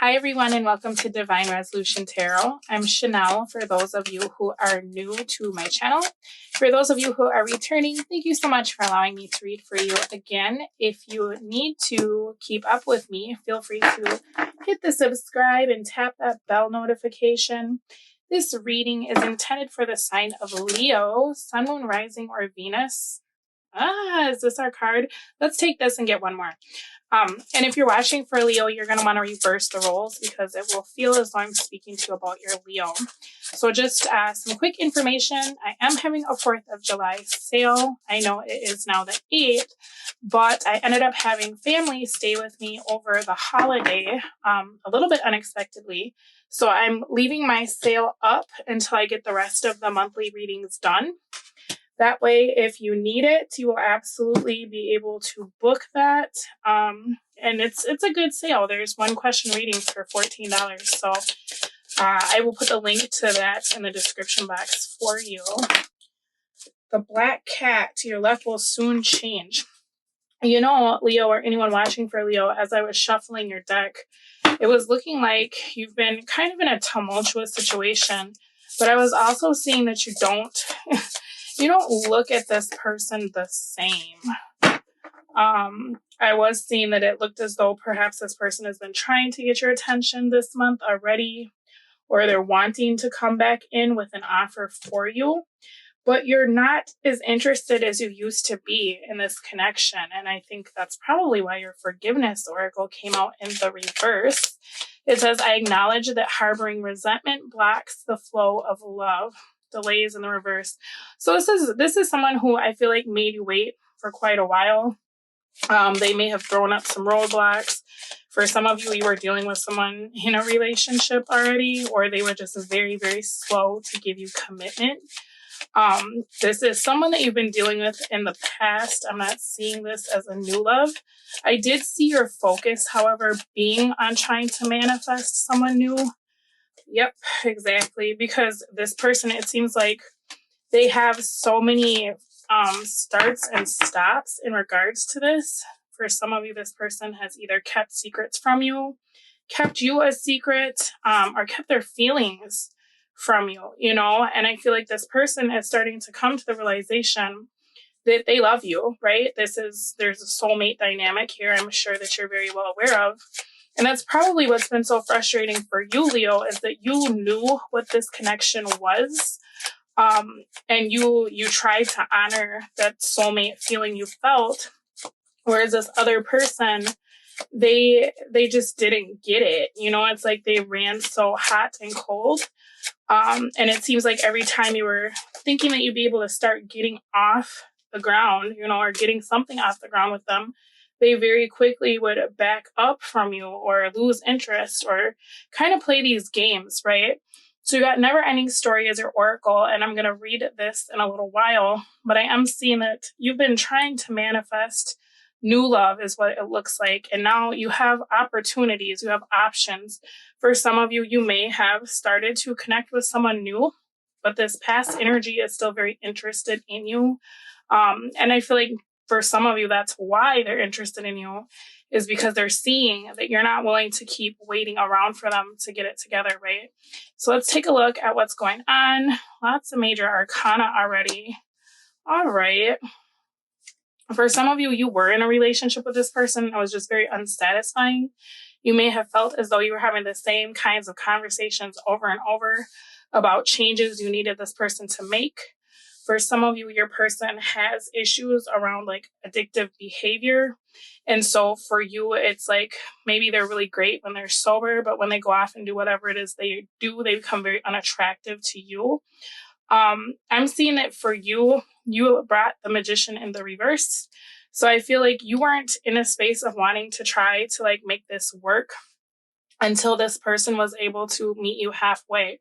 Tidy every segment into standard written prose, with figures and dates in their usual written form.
Hi, everyone, and welcome to Divine Resolution Tarot. I'm Chanel for those of you who are new to my channel. For those of you who are returning, thank you so much for allowing me to read for you again. If you need to keep up with me, feel free to hit the subscribe and tap that bell notification. This reading is intended for the sign of Leo, Sun, Moon, Rising, or Venus. Is this our card? Let's take this and get one more. And if you're watching for Leo, you're going to want to reverse the roles because it will feel as though I'm speaking to you about your Leo. So just some quick information. I am having a 4th of July sale. I know it is now the 8th, but I ended up having family stay with me over the holiday a little bit unexpectedly. So I'm leaving my sale up until I get the rest of the monthly readings done. That way, if you need it, you will absolutely be able to book that. And it's a good sale. There's one question readings for $14. So I will put the link to that in the description box for you. The black cat to your left will soon change. You know, Leo, or anyone watching for Leo, as I was shuffling your deck, it was looking like you've been kind of in a tumultuous situation. But I was also seeing that you don't look at this person the same. I was seeing that it looked as though perhaps this person has been trying to get your attention this month already, or they're wanting to come back in with an offer for you, but you're not as interested as you used to be in this connection. And I think that's probably why your forgiveness oracle came out in the reverse. It says, I acknowledge that harboring resentment blocks the flow of love. Delays in the reverse. So this is someone who I feel like made you wait for quite a while. They may have thrown up some roadblocks. For some of you, you were dealing with someone in a relationship already, or they were just very, very slow to give you commitment. This is someone that you've been dealing with in the past. I'm not seeing this as a new love. I did see your focus, however, being on trying to manifest someone new. Yep, exactly. Because this person, it seems like they have so many starts and stops in regards to this. For some of you, this person has either kept secrets from you, kept you a secret, or kept their feelings from you, and I feel like this person is starting to come to the realization that they love you, right? There's a soulmate dynamic here, I'm sure that you're very well aware of. And that's probably what's been so frustrating for you, Leo, is that you knew what this connection was. And you tried to honor that soulmate feeling you felt, whereas this other person, they just didn't get it. It's like they ran so hot and cold. And it seems like every time you were thinking that you'd be able to start getting off the ground, or getting something off the ground with them, they very quickly would back up from you or lose interest or kind of play these games, right? So you got Never Ending Story as your oracle, and I'm going to read this in a little while, but I am seeing that you've been trying to manifest new love is what it looks like. And now you have opportunities, you have options. For some of you, you may have started to connect with someone new, but this past energy is still very interested in you. And I feel like for some of you, that's why they're interested in you, is because they're seeing that you're not willing to keep waiting around for them to get it together, right? So let's take a look at what's going on. Lots of major arcana already. All right. For some of you, you were in a relationship with this person. It was just very unsatisfying. You may have felt as though you were having the same kinds of conversations over and over about changes you needed this person to make. For some of you, your person has issues around like addictive behavior. And so for you, it's like maybe they're really great when they're sober, but when they go off and do whatever it is they do, they become very unattractive to you. I'm seeing that for you, you brought the Magician in the reverse. So I feel like you weren't in a space of wanting to try to like make this work until this person was able to meet you halfway.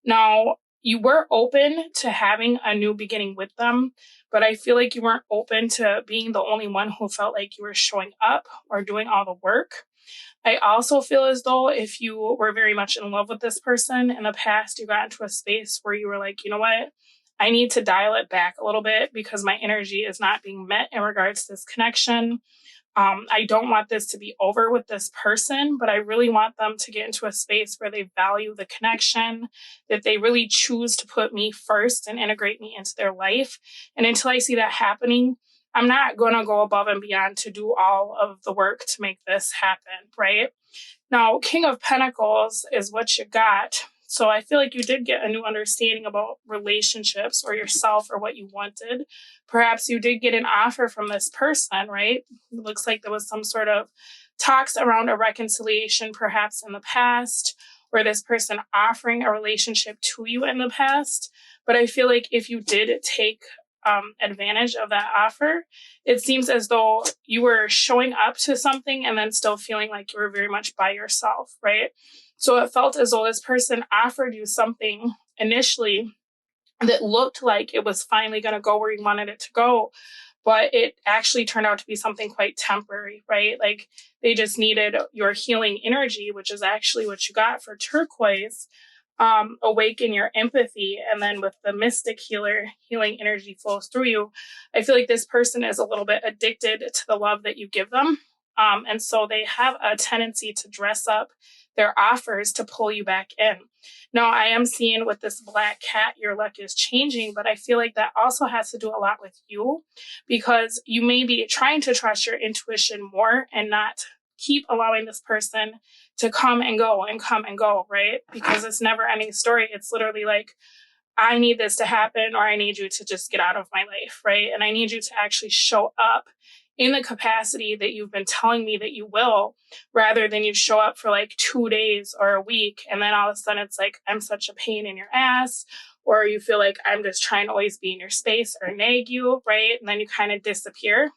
Now, you were open to having a new beginning with them, but I feel like you weren't open to being the only one who felt like you were showing up or doing all the work. I also feel as though if you were very much in love with this person in the past, you got into a space where you were like, you know what? I need to dial it back a little bit because my energy is not being met in regards to this connection. I don't want this to be over with this person, but I really want them to get into a space where they value the connection, that they really choose to put me first and integrate me into their life. And until I see that happening, I'm not going to go above and beyond to do all of the work to make this happen, right? Now, King of Pentacles is what you got. So I feel like you did get a new understanding about relationships or yourself or what you wanted. Perhaps you did get an offer from this person, right? It looks like there was some sort of talks around a reconciliation perhaps in the past, or this person offering a relationship to you in the past. But I feel like if you did take advantage of that offer, it seems as though you were showing up to something and then still feeling like you were very much by yourself, right? So it felt as though this person offered you something initially that looked like it was finally going to go where you wanted it to go, but it actually turned out to be something quite temporary, right? Like they just needed your healing energy, which is actually what you got for turquoise. Awaken your empathy, and then with the mystic healer, healing energy flows through you. I feel like this person is a little bit addicted to the love that you give them, and so they have a tendency to dress up their offers to pull you back in. Now, I am seeing with this black cat, your luck is changing, but I feel like that also has to do a lot with you, because you may be trying to trust your intuition more and not keep allowing this person to come and go and come and go, right? Because it's never ending story. It's literally like, I need this to happen, or I need you to just get out of my life, right? And I need you to actually show up in the capacity that you've been telling me that you will, rather than you show up for like 2 days or a week. And then all of a sudden it's like, I'm such a pain in your ass, or you feel like I'm just trying to always be in your space or nag you, right? And then you kind of disappear.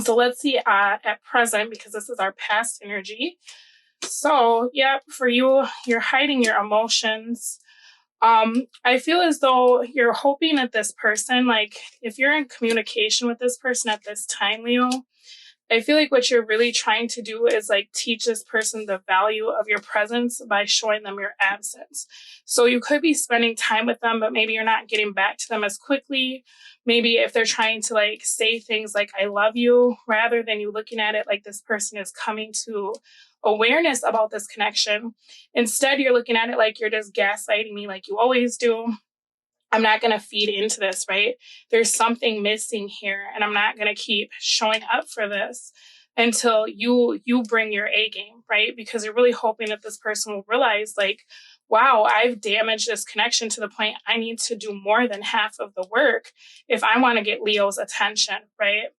So let's see at present, because this is our past energy. So, yeah, for you, you're hiding your emotions. I feel as though you're hoping that this person, like if you're in communication with this person at this time, Leo, I feel like what you're really trying to do is like teach this person the value of your presence by showing them your absence. So you could be spending time with them, but maybe you're not getting back to them as quickly. Maybe if they're trying to like say things like, I love you, rather than you looking at it like this person is coming to awareness about this connection. Instead, you're looking at it like you're just gaslighting me like you always do. I'm not going to feed into this, right? There's something missing here, and I'm not going to keep showing up for this until you bring your A game, right? Because you're really hoping that this person will realize like, wow, I've damaged this connection to the point I need to do more than half of the work if I want to get Leo's attention, right?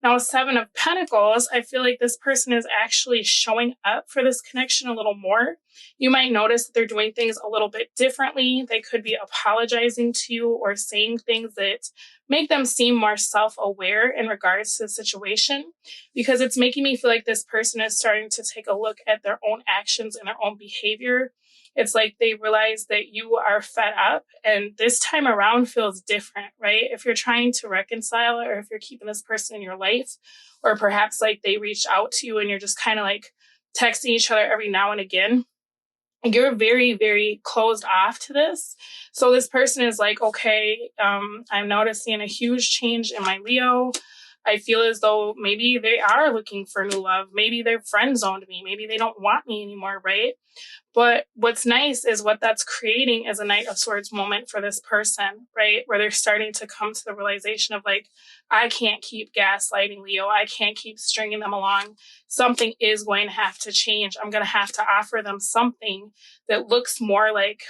Now, Seven of Pentacles, I feel like this person is actually showing up for this connection a little more. You might notice that they're doing things a little bit differently. They could be apologizing to you or saying things that make them seem more self-aware in regards to the situation, because it's making me feel like this person is starting to take a look at their own actions and their own behavior. It's like they realize that you are fed up, and this time around feels different, right? If you're trying to reconcile, or if you're keeping this person in your life, or perhaps like they reached out to you and you're just kind of like texting each other every now and again, you're very, very closed off to this. So this person is like, okay, I'm noticing a huge change in my Leo. I feel as though maybe they are looking for new love. Maybe they're friend zoned me. Maybe they don't want me anymore, right? But what's nice is what that's creating is a Knight of Swords moment for this person, right? Where they're starting to come to the realization of like, I can't keep gaslighting Leo. I can't keep stringing them along. Something is going to have to change. I'm going to have to offer them something that looks more like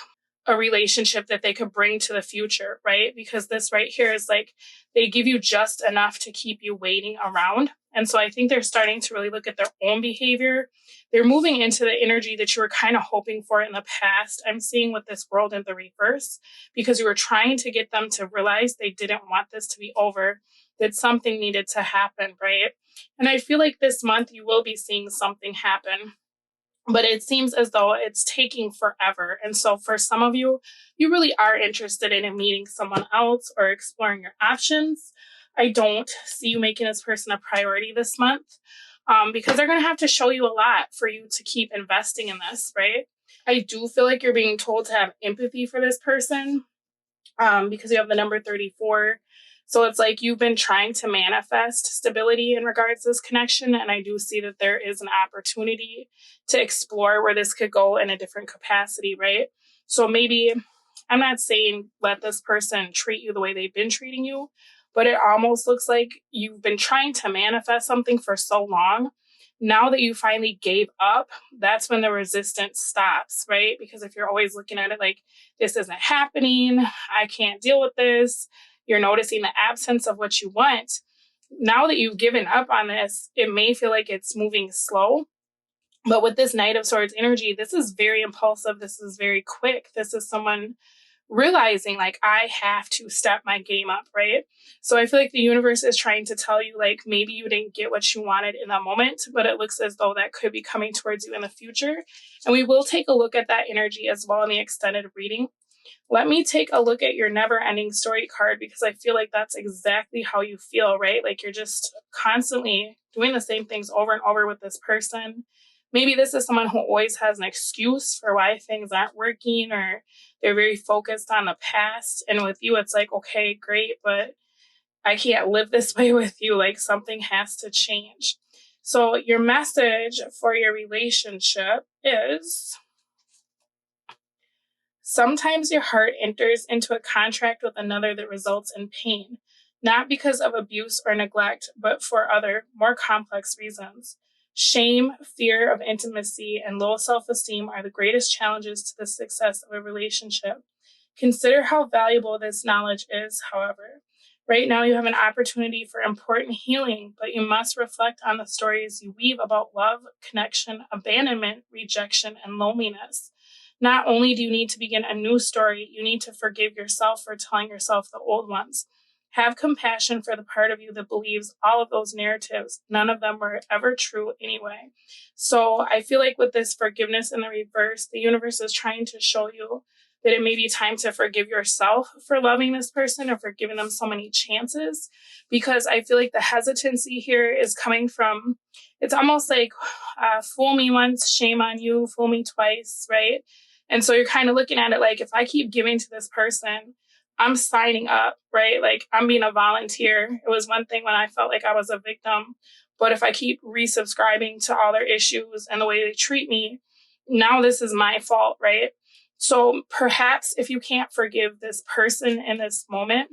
a relationship that they could bring to the future, right? Because this right here is like, they give you just enough to keep you waiting around. And so I think they're starting to really look at their own behavior. They're moving into the energy that you were kind of hoping for in the past. I'm seeing with this world in the reverse, because you were trying to get them to realize they didn't want this to be over, that something needed to happen, right? And I feel like this month you will be seeing something happen, but it seems as though it's taking forever. And so for some of you, you really are interested in meeting someone else or exploring your options. I don't see you making this person a priority this month, because they're going to have to show you a lot for you to keep investing in this, right? I do feel like you're being told to have empathy for this person, because you have the number 34. So it's like you've been trying to manifest stability in regards to this connection. And I do see that there is an opportunity to explore where this could go in a different capacity, right? So maybe I'm not saying let this person treat you the way they've been treating you, but it almost looks like you've been trying to manifest something for so long. Now that you finally gave up, that's when the resistance stops, right? Because if you're always looking at it like, this isn't happening, I can't deal with this, you're noticing the absence of what you want. Now that you've given up on this, it may feel like it's moving slow. But with this Knight of Swords energy, this is very impulsive. This is very quick. This is someone realizing like I have to step my game up, right? So I feel like the universe is trying to tell you like maybe you didn't get what you wanted in that moment, but it looks as though that could be coming towards you in the future. And we will take a look at that energy as well in the extended reading. Let me take a look at your never ending story card, because I feel like that's exactly how you feel, right? Like you're just constantly doing the same things over and over with this person. Maybe this is someone who always has an excuse for why things aren't working, or they're very focused on the past. And with you, it's like, okay, great, but I can't live this way with you. Like something has to change. So your message for your relationship is, sometimes your heart enters into a contract with another that results in pain, not because of abuse or neglect, but for other, more complex reasons. Shame, fear of intimacy, and low self-esteem are the greatest challenges to the success of a relationship. Consider how valuable this knowledge is, however. Right now, you have an opportunity for important healing, but you must reflect on the stories you weave about love, connection, abandonment, rejection, and loneliness. Not only do you need to begin a new story, you need to forgive yourself for telling yourself the old ones. Have compassion for the part of you that believes all of those narratives. None of them were ever true anyway. So I feel like with this forgiveness in the reverse, the universe is trying to show you that it may be time to forgive yourself for loving this person or for giving them so many chances. Because I feel like the hesitancy here is coming from, it's almost like fool me once, shame on you, fool me twice, right? And so you're kind of looking at it like, if I keep giving to this person, I'm signing up, right? Like I'm being a volunteer. It was one thing when I felt like I was a victim, but if I keep resubscribing to all their issues and the way they treat me, now this is my fault, right? So perhaps if you can't forgive this person in this moment,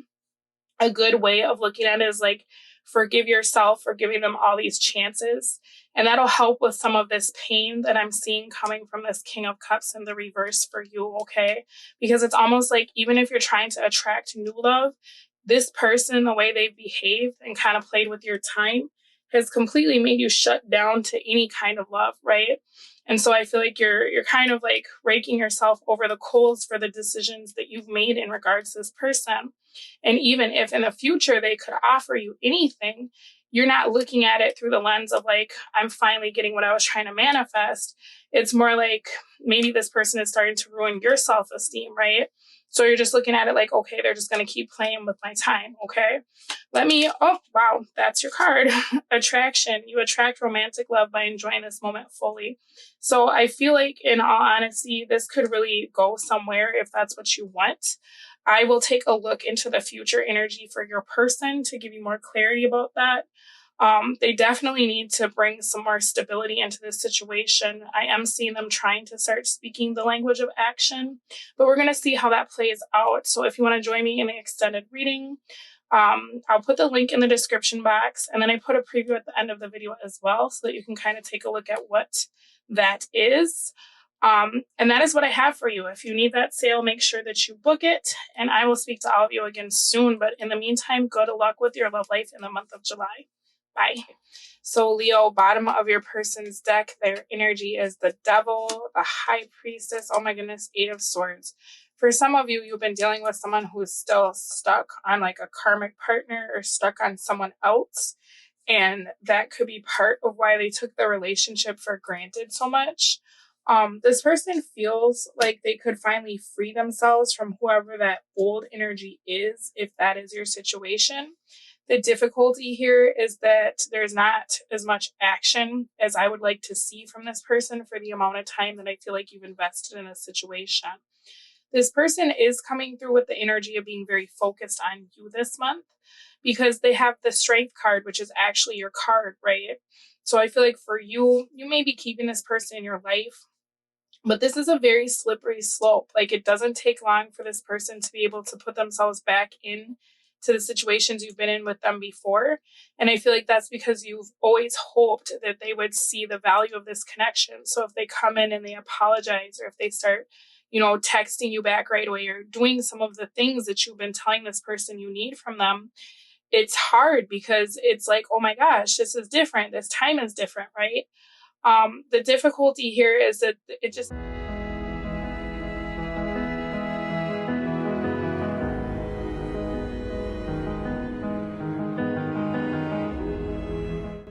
a good way of looking at it is like, forgive yourself for giving them all these chances. And that'll help with some of this pain that I'm seeing coming from this King of Cups in the reverse for you, okay? Because it's almost like even if you're trying to attract new love, this person, the way they've behaved and kind of played with your time, has completely made you shut down to any kind of love, right? And so I feel like you're kind of like raking yourself over the coals for the decisions that you've made in regards to this person. And even if in the future they could offer you anything, you're not looking at it through the lens of like, I'm finally getting what I was trying to manifest. It's more like maybe this person is starting to ruin your self-esteem, right? So you're just looking at it like, okay, they're just going to keep playing with my time. Okay. Oh, wow, that's your card. Attraction. You attract romantic love by enjoying this moment fully. So I feel like, in all honesty, this could really go somewhere if that's what you want. I will take a look into the future energy for your person to give you more clarity about that. They definitely need to bring some more stability into this situation. I am seeing them trying to start speaking the language of action, but we're going to see how that plays out. So if you want to join me in the extended reading, I'll put the link in the description box, and then I put a preview at the end of the video as well so that you can kind of take a look at what that is. And that is what I have for you. If you need that sale, make sure that you book it, and I will speak to all of you again soon. But in the meantime, good luck with your love life in the month of July. Bye. So Leo, bottom of your person's deck, their energy is the Devil, the High Priestess, oh my goodness, Eight of Swords. For some of you, you've been dealing with someone who's still stuck on like a karmic partner or stuck on someone else. And that could be part of why they took the relationship for granted so much. This person feels like they could finally free themselves from whoever that old energy is, if that is your situation. The difficulty here is that there's not as much action as I would like to see from this person for the amount of time that I feel like you've invested in a situation. this person is coming through with the energy of being very focused on you this month because they have the strength card, which is actually your card, right? So I feel like for you, you may be keeping this person in your life, but this is a very slippery slope. Like, it doesn't take long for this person to be able to put themselves back in to the situations you've been in with them before. And I feel like that's because you've always hoped that they would see the value of this connection. So if they come in and they apologize, or if they start, texting you back right away, or doing some of the things that you've been telling this person you need from them, it's hard because it's like, oh my gosh, this is different. This time is different, right? The difficulty here is that it just